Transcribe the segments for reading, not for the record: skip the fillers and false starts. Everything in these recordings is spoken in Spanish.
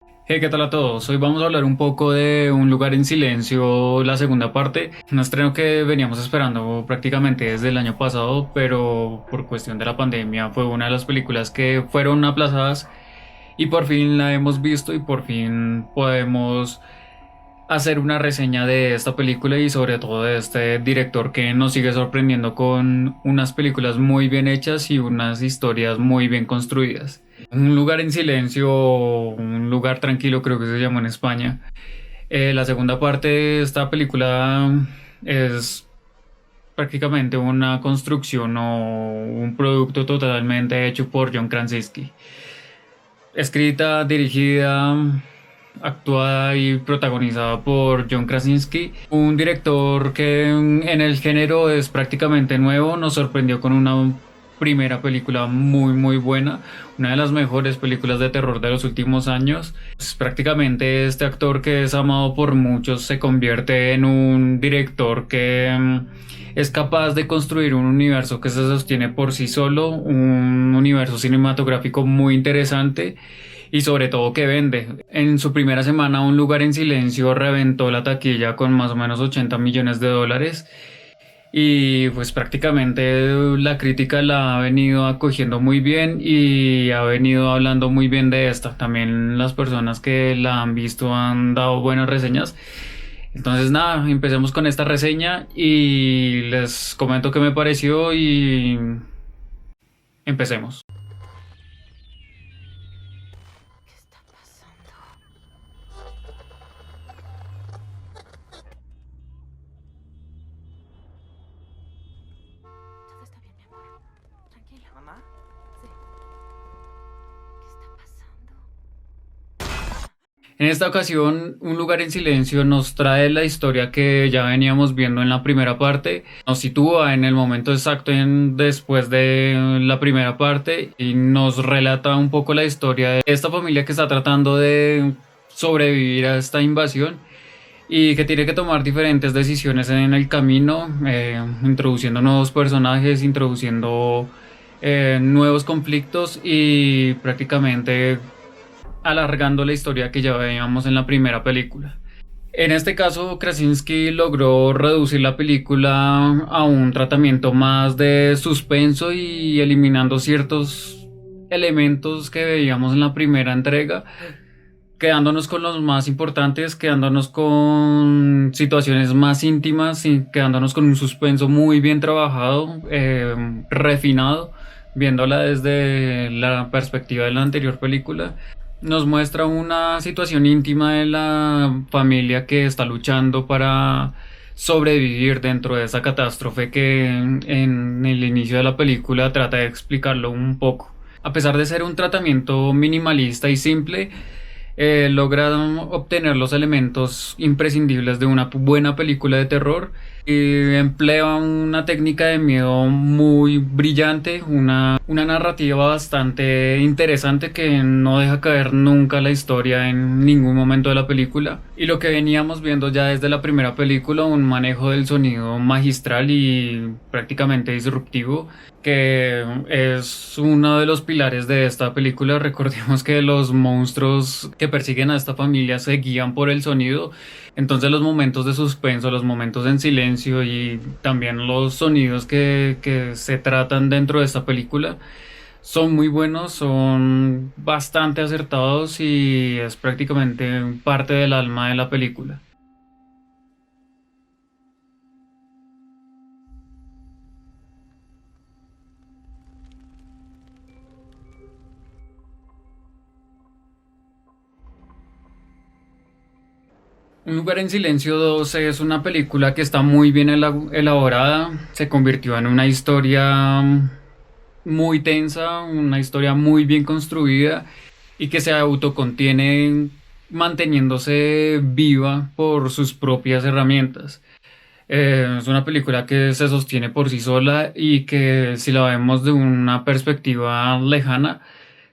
Hey, ¿qué tal a todos? Hoy vamos a hablar un poco de Un lugar en silencio, la segunda parte. Un estreno que veníamos esperando prácticamente desde el año pasado, pero por cuestión de la pandemia fue una de las películas que fueron aplazadas y por fin la hemos visto y por fin podemos hacer una reseña de esta película y sobre todo de este director que nos sigue sorprendiendo con unas películas muy bien hechas y unas historias muy bien construidas. Un lugar en silencio, un lugar tranquilo creo que se llama en España. La segunda parte de esta película es prácticamente una construcción o un producto totalmente hecho por John Krasinski. Escrita, dirigida, actuada y protagonizada por John Krasinski, un director que en el género es prácticamente nuevo, nos sorprendió con una primera película muy buena, una de las mejores películas de terror de los últimos años. Pues prácticamente este actor que es amado por muchos se convierte en un director que es capaz de construir un universo que se sostiene por sí solo, un universo cinematográfico muy interesante y sobre todo que vende. En su primera semana, Un lugar en silencio reventó la taquilla con más o menos 80 millones de dólares y pues prácticamente la crítica la ha venido acogiendo muy bien y ha venido hablando muy bien de esta. También las personas que la han visto han dado buenas reseñas. Entonces nada, empecemos con esta reseña y les comento qué me pareció y empecemos. ¿Qué está pasando? Todo está bien, mi amor. Tranquilo. ¿Mamá? Sí. ¿Qué está pasando? En esta ocasión, Un lugar en silencio nos trae la historia que ya veníamos viendo en la primera parte. Nos sitúa en el momento exacto después de la primera parte y nos relata un poco la historia de esta familia que está tratando de sobrevivir a esta invasión y que tiene que tomar diferentes decisiones en el camino, introduciendo nuevos personajes, introduciendo nuevos conflictos y prácticamente alargando la historia que ya veíamos en la primera película. En este caso, Krasinski logró reducir la película a un tratamiento más de suspenso y eliminando ciertos elementos que veíamos en la primera entrega, quedándonos con los más importantes, quedándonos con situaciones más íntimas y quedándonos con un suspenso muy bien trabajado, refinado, viéndola desde la perspectiva de la anterior película. Nos muestra una situación íntima de la familia que está luchando para sobrevivir dentro de esa catástrofe que en el inicio de la película trata de explicarlo un poco. A pesar de ser un tratamiento minimalista y simple, logra obtener los elementos imprescindibles de una buena película de terror y emplea una técnica de miedo muy brillante, una narrativa bastante interesante que no deja caer nunca la historia en ningún momento de la película. Y lo que veníamos viendo ya desde la primera película, un manejo del sonido magistral y prácticamente disruptivo, que es uno de los pilares de esta película. Recordemos que los monstruos que persiguen a esta familia se guían por el sonido, entonces los momentos de suspenso, los momentos en silencio y también los sonidos que se tratan dentro de esta película son muy buenos, son bastante acertados y es prácticamente parte del alma de la película. Un lugar en silencio 2 es una película que está muy bien elaborada, se convirtió en una historia muy tensa, una historia muy bien construida y que se autocontiene manteniéndose viva por sus propias herramientas. Es una película que se sostiene por sí sola y que si la vemos de una perspectiva lejana,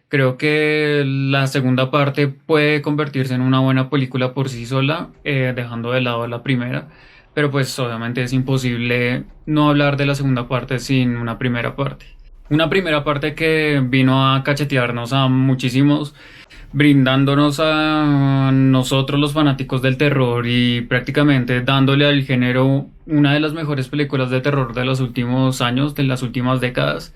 creo que la segunda parte puede convertirse en una buena película por sí sola, dejando de lado la primera, pero pues obviamente es imposible no hablar de la segunda parte sin una primera parte. Una primera parte que vino a cachetearnos a muchísimos, brindándonos a nosotros los fanáticos del terror y prácticamente dándole al género una de las mejores películas de terror de los últimos años, de las últimas décadas,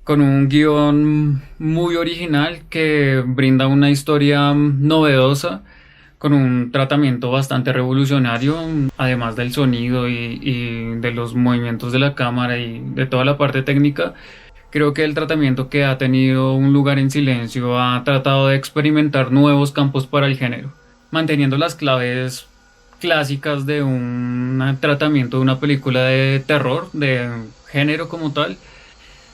con un guión muy original que brinda una historia novedosa, con un tratamiento bastante revolucionario, además del sonido y de los movimientos de la cámara y de toda la parte técnica. Creo que el tratamiento que ha tenido Un lugar en silencio ha tratado de experimentar nuevos campos para el género, manteniendo las claves clásicas de un tratamiento de una película de terror, de género como tal,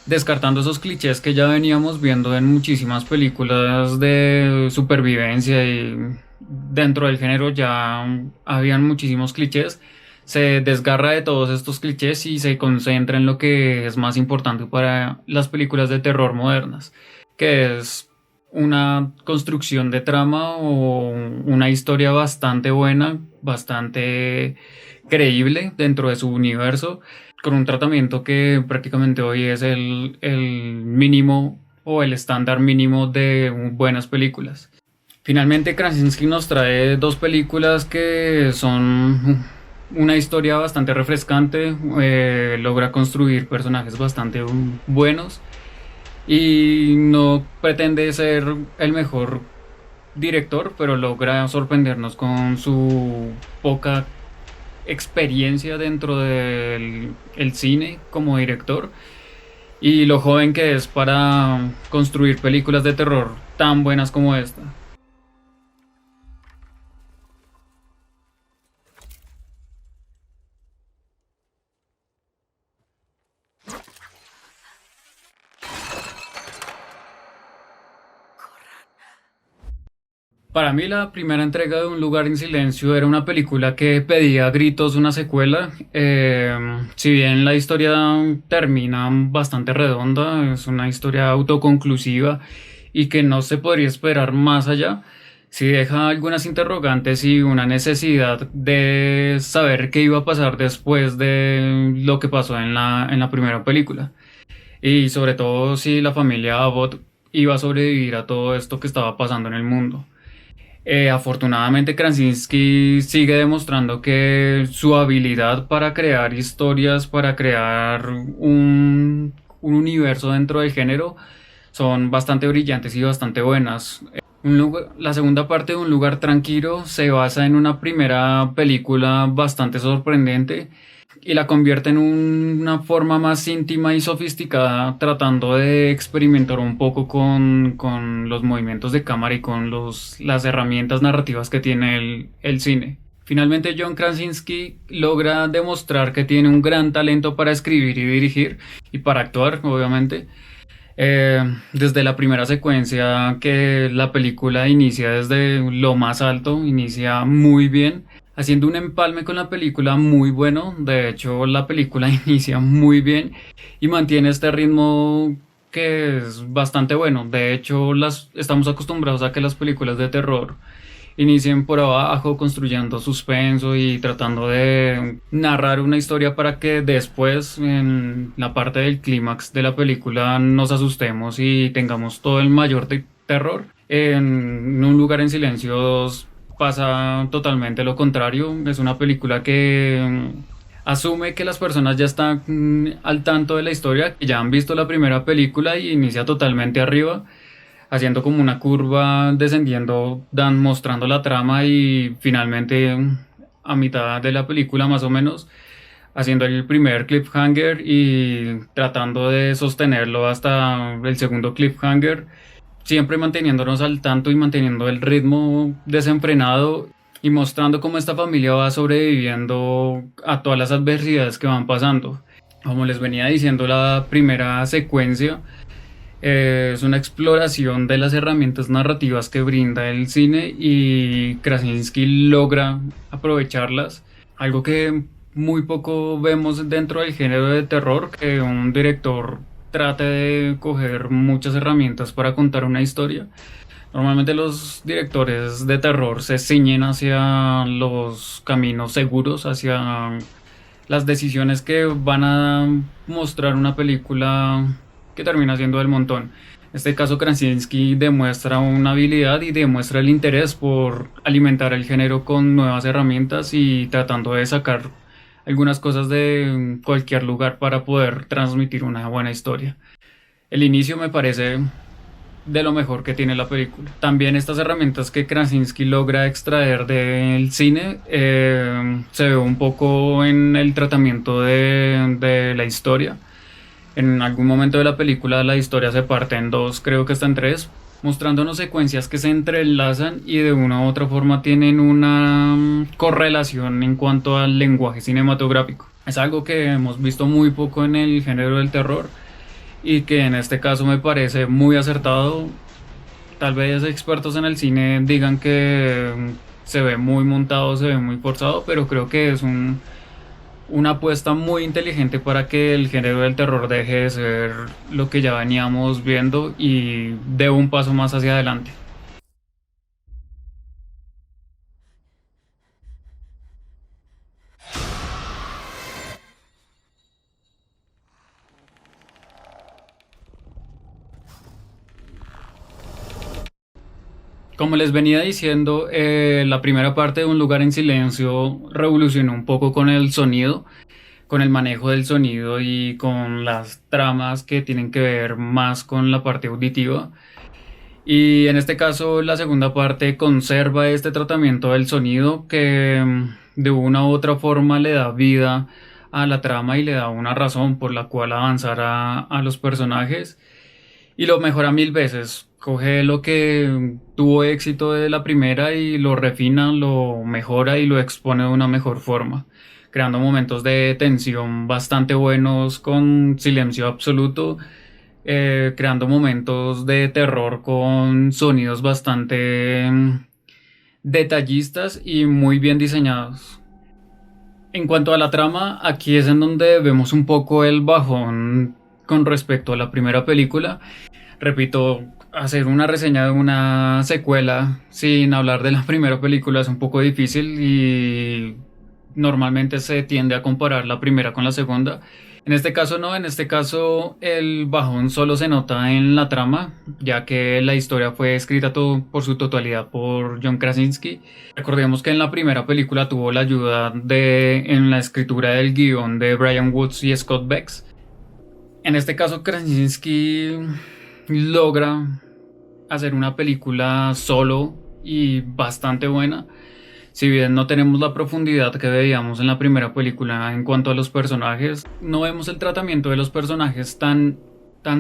descartando esos clichés que ya veníamos viendo en muchísimas películas de supervivencia y dentro del género ya habían muchísimos clichés. Se desgarra de todos estos clichés y se concentra en lo que es más importante para las películas de terror modernas, que es una construcción de trama o una historia bastante buena, bastante creíble dentro de su universo, con un tratamiento que prácticamente hoy es el mínimo o el estándar mínimo de buenas películas. Finalmente, Krasinski nos trae dos películas que son una historia bastante refrescante, logra construir personajes bastante buenos y no pretende ser el mejor director, pero logra sorprendernos con su poca experiencia dentro del el cine como director y lo joven que es para construir películas de terror tan buenas como esta. Para mí la primera entrega de Un lugar en silencio era una película que pedía a gritos una secuela. Si bien la historia termina bastante redonda, es una historia autoconclusiva y que no se podría esperar más allá, sí deja algunas interrogantes y una necesidad de saber qué iba a pasar después de lo que pasó en la primera película. Y sobre todo si la familia Abbott iba a sobrevivir a todo esto que estaba pasando en el mundo. Afortunadamente, Krasinski sigue demostrando que su habilidad para crear historias, para crear un universo dentro del género, son bastante brillantes y bastante buenas. La segunda parte de Un lugar tranquilo se basa en una primera película bastante sorprendente y la convierte en una forma más íntima y sofisticada, tratando de experimentar un poco con los movimientos de cámara y con las herramientas narrativas que tiene el cine. Finalmente, John Krasinski logra demostrar que tiene un gran talento para escribir y dirigir y para actuar, obviamente. Desde la primera secuencia que la película inicia desde lo más alto, inicia muy bien, haciendo un empalme con la película muy bueno. De hecho, la película inicia muy bien y mantiene este ritmo que es bastante bueno. De hecho, estamos acostumbrados a que las películas de terror inicien por abajo, construyendo suspenso y tratando de narrar una historia para que después, en la parte del clímax de la película, nos asustemos y tengamos todo el mayor terror. En Un lugar en silencio 2 pasa totalmente lo contrario. Es una película que asume que las personas ya están al tanto de la historia, que ya han visto la primera película y inicia totalmente arriba, haciendo como una curva descendiendo, mostrando la trama y finalmente a mitad de la película más o menos, haciendo el primer cliffhanger y tratando de sostenerlo hasta el segundo cliffhanger, siempre manteniéndonos al tanto y manteniendo el ritmo desenfrenado y mostrando cómo esta familia va sobreviviendo a todas las adversidades que van pasando. Como les venía diciendo, la primera secuencia es una exploración de las herramientas narrativas que brinda el cine y Krasinski logra aprovecharlas, algo que muy poco vemos dentro del género de terror, que un director trate de coger muchas herramientas para contar una historia. Normalmente los directores de terror se ciñen hacia los caminos seguros, hacia las decisiones que van a mostrar una película que termina siendo del montón. En este caso Krasinski demuestra una habilidad y demuestra el interés por alimentar el género con nuevas herramientas y tratando de sacar algunas cosas de cualquier lugar para poder transmitir una buena historia. El inicio me parece de lo mejor que tiene la película. También estas herramientas que Krasinski logra extraer del cine se ve un poco en el tratamiento de la historia. En algún momento de la película la historia se parte en dos, creo que está en tres, mostrándonos secuencias que se entrelazan y de una u otra forma tienen una correlación en cuanto al lenguaje cinematográfico. Es algo que hemos visto muy poco en el género del terror y que en este caso me parece muy acertado. Tal vez expertos en el cine digan que se ve muy montado, se ve muy forzado, pero creo que es una apuesta muy inteligente para que el género del terror deje de ser lo que ya veníamos viendo y dé un paso más hacia adelante. Como les venía diciendo, la primera parte de Un lugar en silencio revolucionó un poco con el sonido, con el manejo del sonido y con las tramas que tienen que ver más con la parte auditiva. Y en este caso la segunda parte conserva este tratamiento del sonido que de una u otra forma le da vida a la trama y le da una razón por la cual avanzar a los personajes y lo mejora mil veces. Coge lo que tuvo éxito de la primera y lo refina, lo mejora y lo expone de una mejor forma, creando momentos de tensión bastante buenos con silencio absoluto, creando momentos de terror con sonidos bastante detallistas y muy bien diseñados. En cuanto a la trama, aquí es en donde vemos un poco el bajón con respecto a la primera película. Repito, hacer una reseña de una secuela sin hablar de la primera película es un poco difícil y normalmente se tiende a comparar la primera con la segunda. En este caso no, en este caso el bajón solo se nota en la trama, ya que la historia fue escrita por su totalidad por John Krasinski. Recordemos que en la primera película tuvo la ayuda en la escritura del guión de Brian Woods y Scott Bex. En este caso Krasinski logra hacer una película solo y bastante buena. Si bien no tenemos la profundidad que veíamos en la primera película en cuanto a los personajes, no vemos el tratamiento de los personajes tan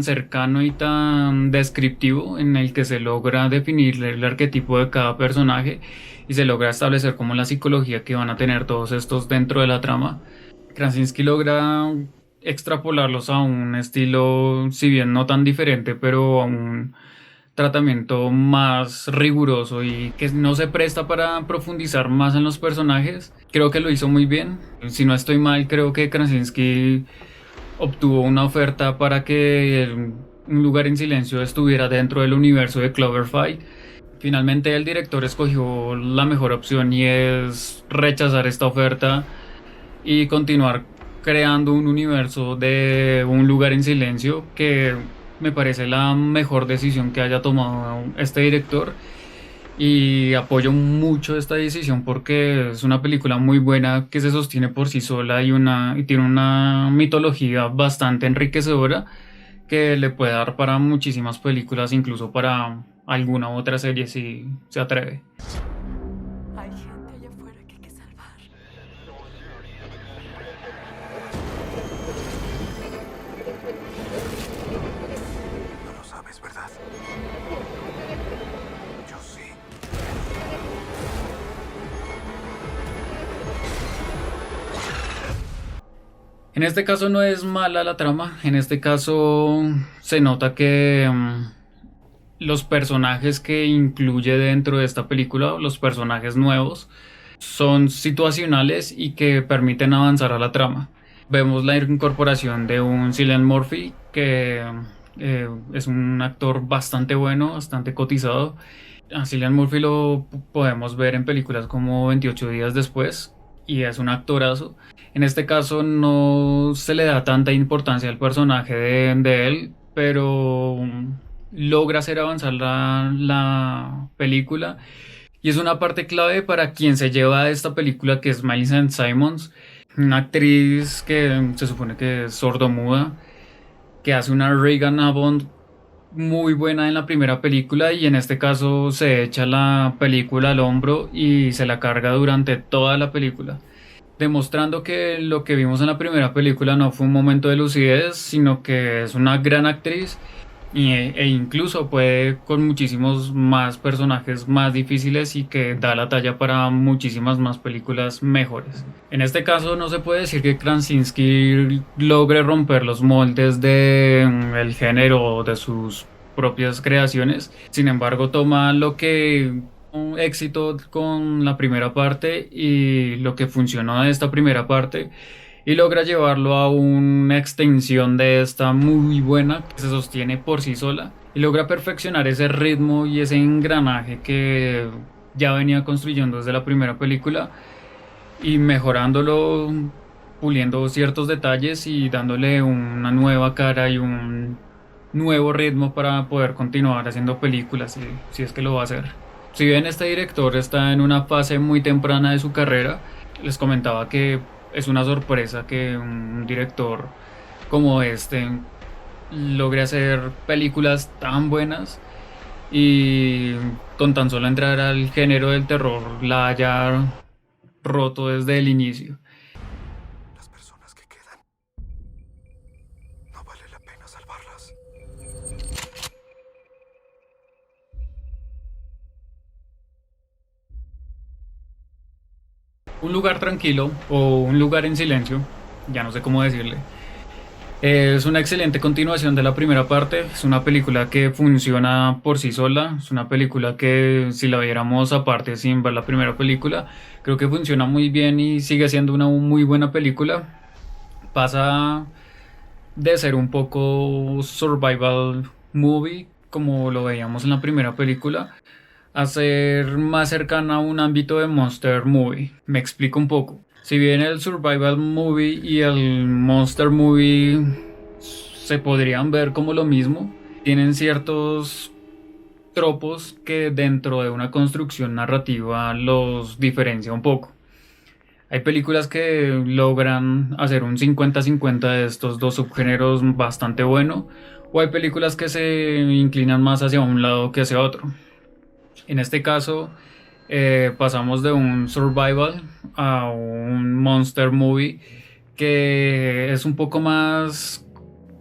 cercano y tan descriptivo en el que se logra definir el arquetipo de cada personaje y se logra establecer como la psicología que van a tener todos estos dentro de la trama. Krasinski logra extrapolarlos a un estilo, si bien no tan diferente, pero a un tratamiento más riguroso y que no se presta para profundizar más en los personajes. Creo que lo hizo muy bien. Si no estoy mal, creo que Krasinski obtuvo una oferta para que Un lugar en silencio estuviera dentro del universo de Cloverfield. Finalmente el director escogió la mejor opción y es rechazar esta oferta y continuar creando un universo de Un lugar en silencio que me parece la mejor decisión que haya tomado este director y apoyo mucho esta decisión porque es una película muy buena que se sostiene por sí sola y tiene una mitología bastante enriquecedora que le puede dar para muchísimas películas, incluso para alguna otra serie si se atreve. Hay gente allá afuera que hay que salvar. No lo sabes, ¿verdad? Yo sí. En este caso no es mala la trama, en este caso se nota que los personajes que incluye dentro de esta película, los personajes nuevos, son situacionales y que permiten avanzar a la trama. Vemos la incorporación de un Cillian Murphy que es un actor bastante bueno, bastante cotizado. A Cillian Murphy lo podemos ver en películas como 28 días después y es un actorazo. En este caso no se le da tanta importancia al personaje de él, pero logra hacer avanzar la película. Y es una parte clave para quien se lleva esta película, que es Millicent Simmonds, una actriz que se supone que es sordomuda, que hace una Regan Bond muy buena en la primera película y en este caso se echa la película al hombro y se la carga durante toda la película, demostrando que lo que vimos en la primera película no fue un momento de lucidez, sino que es una gran actriz e incluso puede con muchísimos más personajes más difíciles y que da la talla para muchísimas más películas mejores. En este caso no se puede decir que Krasinski logre romper los moldes del género de sus propias creaciones. Sin embargo, toma lo que un éxito con la primera parte y lo que funcionó de esta primera parte y logra llevarlo a una extensión de esta muy buena que se sostiene por sí sola y logra perfeccionar ese ritmo y ese engranaje que ya venía construyendo desde la primera película y mejorándolo, puliendo ciertos detalles y dándole una nueva cara y un nuevo ritmo para poder continuar haciendo películas si es que lo va a hacer. Si bien este director está en una fase muy temprana de su carrera, les comentaba que es una sorpresa que un director como este logre hacer películas tan buenas y con tan solo entrar al género del terror la haya roto desde el inicio. Las personas que quedan. No vale la pena salvarlas. Un lugar tranquilo o un lugar en silencio, ya no sé cómo decirle. Es una excelente continuación de la primera parte, es una película que funciona por sí sola, es una película que si la viéramos aparte sin ver la primera película, creo que funciona muy bien y sigue siendo una muy buena película. Pasa de ser un poco survival movie, como lo veíamos en la primera película, a ser más cercana a un ámbito de monster movie. Me explico un poco. Si bien el survival movie y el monster movie se podrían ver como lo mismo, tienen ciertos tropos que dentro de una construcción narrativa los diferencia un poco. Hay películas que logran hacer un 50-50 de estos dos subgéneros bastante bueno, o hay películas que se inclinan más hacia un lado que hacia otro. En este caso, pasamos de un survival a un monster movie que es un poco más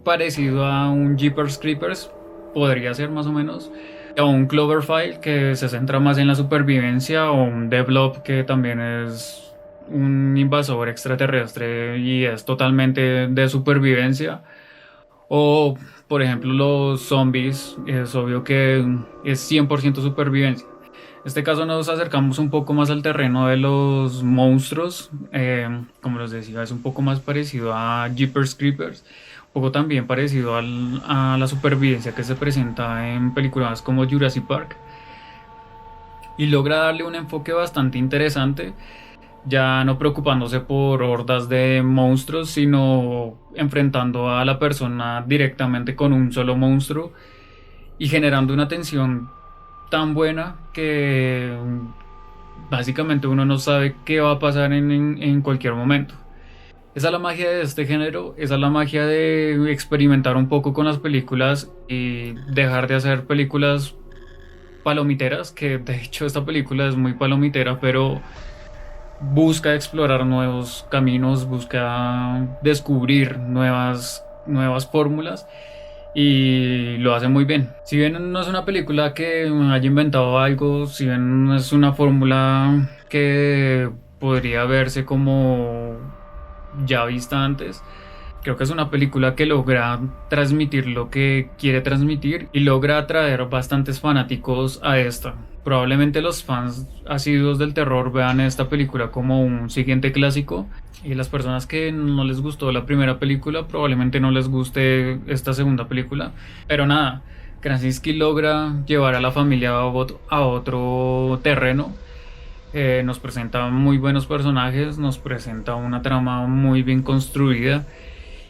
parecido a un Jeepers Creepers, podría ser más o menos, o un Cloverfield que se centra más en la supervivencia, o un Develop que también es un invasor extraterrestre y es totalmente de supervivencia, o por ejemplo los zombies, es obvio que es 100% supervivencia. En este caso nos acercamos un poco más al terreno de los monstruos, como les decía, es un poco más parecido a Jeepers Creepers, un poco también parecido a la supervivencia que se presenta en películas como Jurassic Park, y logra darle un enfoque bastante interesante, ya no preocupándose por hordas de monstruos, sino enfrentando a la persona directamente con un solo monstruo y generando una tensión tan buena que básicamente uno no sabe qué va a pasar en cualquier momento. Esa es la magia de este género, esa es la magia de experimentar un poco con las películas y dejar de hacer películas palomiteras, que de hecho esta película es muy palomitera, pero busca explorar nuevos caminos, busca descubrir nuevas fórmulas y lo hace muy bien. Si bien no es una película que haya inventado algo, si bien no es una fórmula que podría verse como ya vista antes, creo que es una película que logra transmitir lo que quiere transmitir y logra atraer bastantes fanáticos a esta. Probablemente los fans asiduos del terror vean esta película como un siguiente clásico, y las personas que no les gustó la primera película probablemente no les guste esta segunda película. Pero nada, Krasinski logra llevar a la familia a otro terreno. Nos presenta muy buenos personajes, nos presenta una trama muy bien construida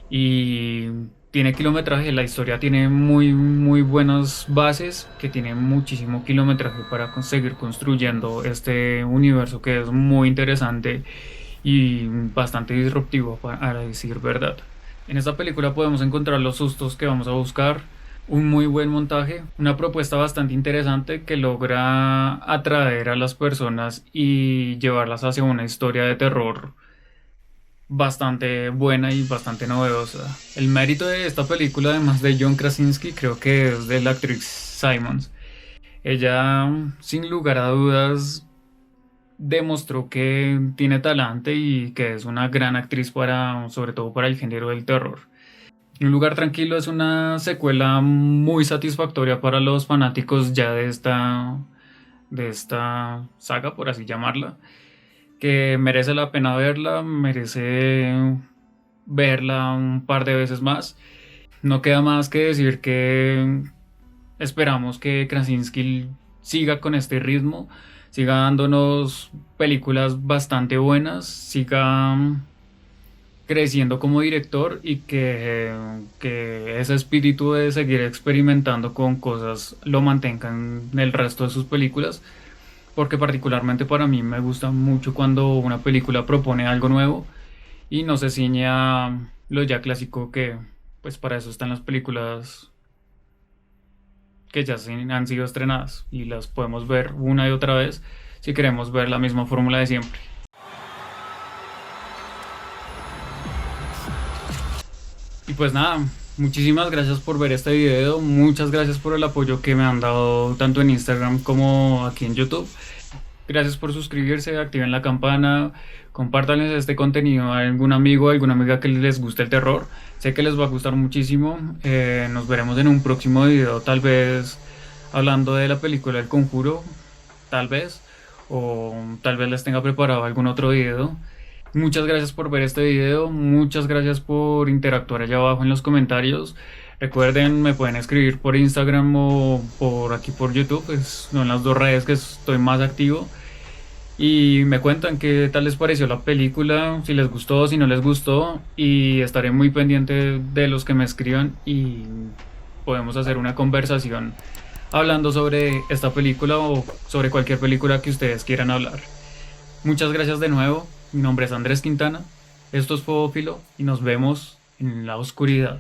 y tiene kilometraje, la historia tiene muy buenas bases, que tiene muchísimo kilometraje para seguir construyendo este universo que es muy interesante y bastante disruptivo, para decir verdad. En esta película podemos encontrar los sustos que vamos a buscar, un muy buen montaje, una propuesta bastante interesante que logra atraer a las personas y llevarlas hacia una historia de terror bastante buena y bastante novedosa. El mérito de esta película, además de John Krasinski, creo que es de la actriz Simons. Ella, sin lugar a dudas, demostró que tiene talante y que es una gran actriz para, sobre todo para el género del terror. Un lugar tranquilo es una secuela muy satisfactoria para los fanáticos ya de esta saga, por así llamarla, que merece la pena verla, merece verla un par de veces más. No queda más que decir que esperamos que Krasinski siga con este ritmo, siga dándonos películas bastante buenas, siga creciendo como director y que ese espíritu de seguir experimentando con cosas lo mantenga en el resto de sus películas, porque particularmente para mí me gusta mucho cuando una película propone algo nuevo y no se ciñe a lo ya clásico, que pues para eso están las películas que ya han sido estrenadas y las podemos ver una y otra vez si queremos ver la misma fórmula de siempre. Y pues nada, muchísimas gracias por ver este video, muchas gracias por el apoyo que me han dado tanto en Instagram como aquí en YouTube. Gracias por suscribirse, activen la campana, compártanles este contenido a algún amigo, a alguna amiga que les guste el terror. Sé que les va a gustar muchísimo. Nos veremos en un próximo video, tal vez hablando de la película El Conjuro, tal vez, o tal vez les tenga preparado algún otro video. Muchas gracias por ver este video, muchas gracias por interactuar allá abajo en los comentarios. Recuerden, me pueden escribir por Instagram o por aquí por YouTube, son las dos redes que estoy más activo. Y me cuentan qué tal les pareció la película, si les gustó, si no les gustó. Y estaré muy pendiente de los que me escriban y podemos hacer una conversación hablando sobre esta película o sobre cualquier película que ustedes quieran hablar. Muchas gracias de nuevo, mi nombre es Andrés Quintana, esto es Fobófilo y nos vemos en la oscuridad.